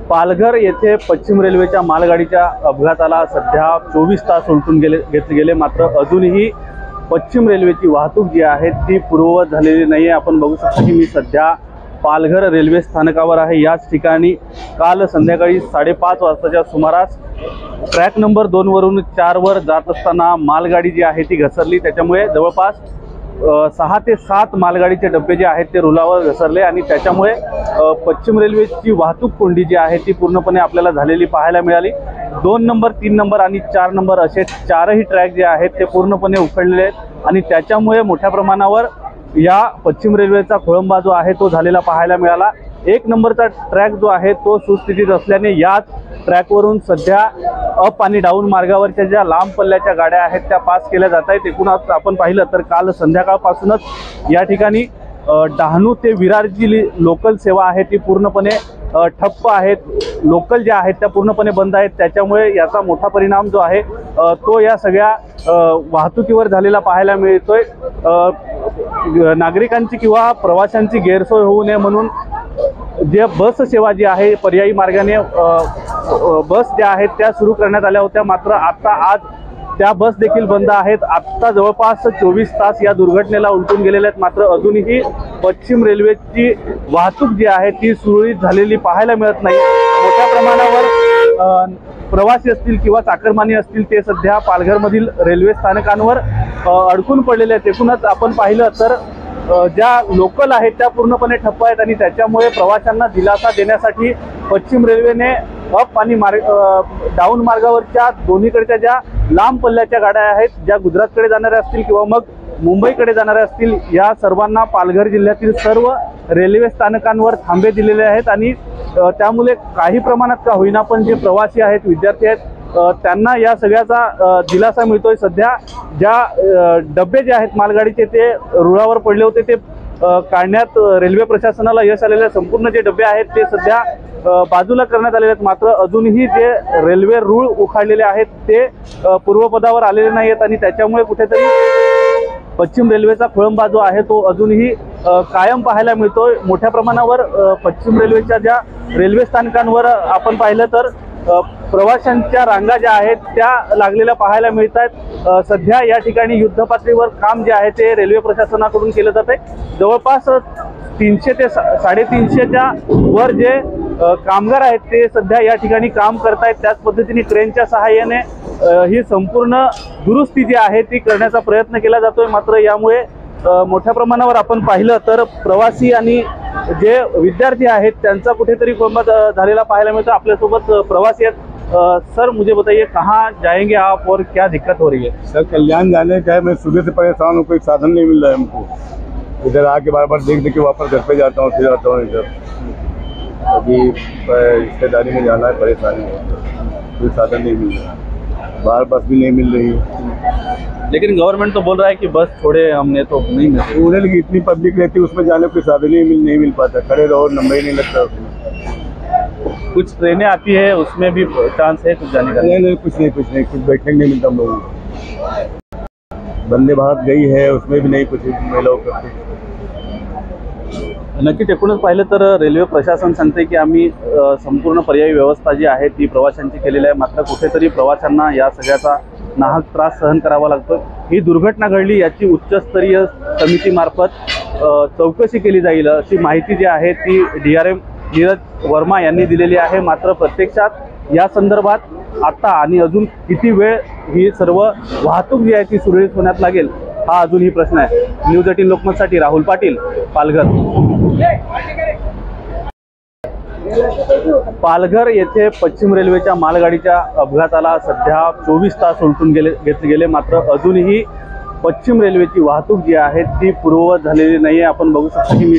पालघर येथे पश्चिम रेल्वेच्या मालगाडीच्या अपघाताला सध्या 24 तास उलटून घेतले गेले, मात्र अजूनही पश्चिम रेल्वेची वाहतूक जी आहे ती पूर्ववत झालेली नाही आहे। आपण बघू शकता की मी सध्या पालघर रेल्वे स्थानकावर आहे। याच ठिकाणी काल संध्याकाळी 5:30 वाजताच्या सुमारास ट्रॅक नंबर 2 वरून 4 वर जात असताना मालगाडी जी आहे ती घसरली। त्याच्यामुळे जवळपास 6 ते 7 मालगाडीचे डबे जे आहेत ते रुळावर घसरले आणि त्याच्यामुळे पश्चिम रेल्वेची वाहतूक कोंडी जी आहे ती पूर्णपणे आपल्याला झालेली पाहायला मिळाली। 2 नंबर, 3 नंबर आणि 4 नंबर असे 4ही ट्रॅक जे आहेत ते पूर्णपणे उखडलेले आहेत आणि त्याच्यामुळे मोठ्या प्रमाणावर या पश्चिम रेल्वेचा खोळंबा जो आहे तो झालेला पाहायला मिळाला। 1 नंबरचा ट्रॅक जो आहे तो सुस्थितीत असल्याने याच ट्रॅकवरून सध्या अप आणि डाऊन मार्गावरच्या ज्या लांब पल्ल्याच्या गाड्या आहेत त्या पास केल्या जात आहेत। एकूणच आपण पाहिलं तर काल संध्याकाळपासूनच या ठिकाणी डहाणू ते विरार जी लोकल सेवा आहे ती पूर्णपणे ठप्प आहेत। लोकल ज्या आहेत त्या पूर्णपणे बंद आहेत। त्याच्यामुळे याचा मोठा परिणाम जो आहे तो या सगळ्या वाहतुकीवर झालेला पाहायला मिळतोय। नागरिकांची किंवा प्रवाशांची गैरसोय होऊ नये म्हणून जे बस सेवा जी आहे पर्यायी मार्गाने बस ज्या आहेत त्या सुरू करण्यात आल्या होत्या, मात्र आता आज त्या बस देखील बंद आहेत। आत्ता जवळपास 24 तास या दुर्घटनेला उलटून गेलेले आहेत, मात्र अजूनही पश्चिम रेल्वेची वाहतूक जी आहे ती सुरळीत झालेली पाहायला मिळत नाही। मोठ्या प्रमाणावर प्रवासी असतील किंवा चाकरमानी असतील ते सध्या पालघरमधील रेल्वे स्थानकांवर अडकून पडलेले आहेत। एकूणच आपण पाहिलं तर ज्या लोकल आहेत त्या पूर्णपणे ठप्प आहेत आणि त्याच्यामुळे प्रवाशांना दिलासा देण्यासाठी पश्चिम रेल्वेने अप आणि डाऊन मार्गावरच्या दोन्हीकडच्या ज्या लांब पल्ल्याच्या गाड्या आहेत, ज्या गुजरातकडे जाणाऱ्या असतील किंवा मग मुंबईकडे जाणाऱ्या असतील, या सर्वांना पालघर जिल्ह्यातील सर्व रेल्वे स्थानकांवर थांबे दिलेले आहेत आणि त्यामुळे काही प्रमाणात का होईना पण जे प्रवासी आहेत, विद्यार्थी आहेत, त्यांना या सगळ्याचा दिलासा मिळतोय। सध्या ज्या डबे जे आहेत मालगाडीचे ते रुळावर पडले होते ते काढण्यात रेल्वे प्रशासनाला यश आलेले। संपूर्ण जे डबे आहेत ते सध्या बाजूला करण्यात आलेले आहेत, मात्र अजूनही जे रेल्वे रूळ उखाडलेले आहेत ते पूर्वपदावर आलेले नाही आहेत आणि त्याच्यामुळे कुठेतरी पश्चिम रेल्वेचा खोळंबा जो आहे तो अजूनही कायम पाहायला मिळतोय। मोठ्या प्रमाणावर पश्चिम रेल्वेच्या ज्या रेल्वे स्थानकांवर आपण पाहिलं तर प्रवाशांच्या रांगा ज्या आहेत त्या लागलेल्या पाहायला मिळत आहेत। सध्या या ठिकाणी युद्धपातळीवर काम जे आहे ते रेल्वे प्रशासनाकडून केलं जात आहे। जवळपास 300 ते 350च्या वर जे कामगार आहेत ते सध्या या ठिकाणी काम करतायत। त्याच पद्धतीने क्रेनच्या सहाय्याने ही संपूर्ण दुरुस्ती जी आहे ती करण्याचा प्रयत्न केला जातोय, मात्र यामुळे मोठ्या प्रमाणावर आपण पाहिलं तर प्रवासी आणि जे विद्यार्थी आहेत त्यांचा कुठेतरी खोळंबा झालेला पाहायला मिळतो। आपल्यासोबत प्रवासी आहेत। सर मुझे बताइए कहाँ जाएंगे आप और क्या दिक्कत हो रही है? सर कल्याण जाने का है, मैं सुबह से परेशान हूँ, कोई साधन नहीं मिल रहा है हमको। इधर आके बार बार देख के वापस घर पे जाता हूँ, फिर आता हूँ इधर। अभी रिश्तेदारी में जाना है, परेशानी है, कोई साधन नहीं मिल रहा, बाहर बस भी नहीं मिल रही। लेकिन गवर्नमेंट तो बोल रहा है कि बस छोड़े हमने तो नहीं मिलती। पूरे लगी इतनी पब्लिक रहती है उसमें जाने कोई साधन नहीं मिल पाता, खड़े रहो नंबर ही नहीं लगता उसमें। कुछ ट्रेनें आती है उसमें भी चांस है कुछ जाने का? नहीं, कुछ बैठने को नहीं मिलता हम लोगों को। वंदे भारत गई है उसमें भी नहीं कुछ महिलाओं करते। नक्कीच एकूणच पाहिलं तर रेल्वे प्रशासन सांगते की आम्ही संपूर्ण पर्यायी व्यवस्था जी आहे ती प्रवाशांची केलेली आहे, मात्र कुठेतरी प्रवाशांना या सगळ्याचा नाहक त्रास सहन करावा लागतो। ही दुर्घटना घडली याची उच्चस्तरीय समितीमार्फत चौकशी केली जाईल अशी माहिती जी आहे ती DRM नीरज वर्मा यांनी दिलेली आहे। मात्र प्रत्यक्षात या संदर्भात आता आणि अजून किती वेळ ही सर्व वाहतूक जी आहे ती सुरळीत होण्यात लागेल हा अजूनही प्रश्न आहे। न्यूज 18 लोकमतसाठी राहुल पाटील, पालघर। पालघर येथे पश्चिम रेल्वेच्या मालगाडीच्या अपघाताला सध्या 24 तास उलटून घेतले गेले, मात्र अजूनही पश्चिम रेल्वेची वाहतूक जी आहे ती पूर्ववत झालेली नाही आहे। आपण बघू शकता की मी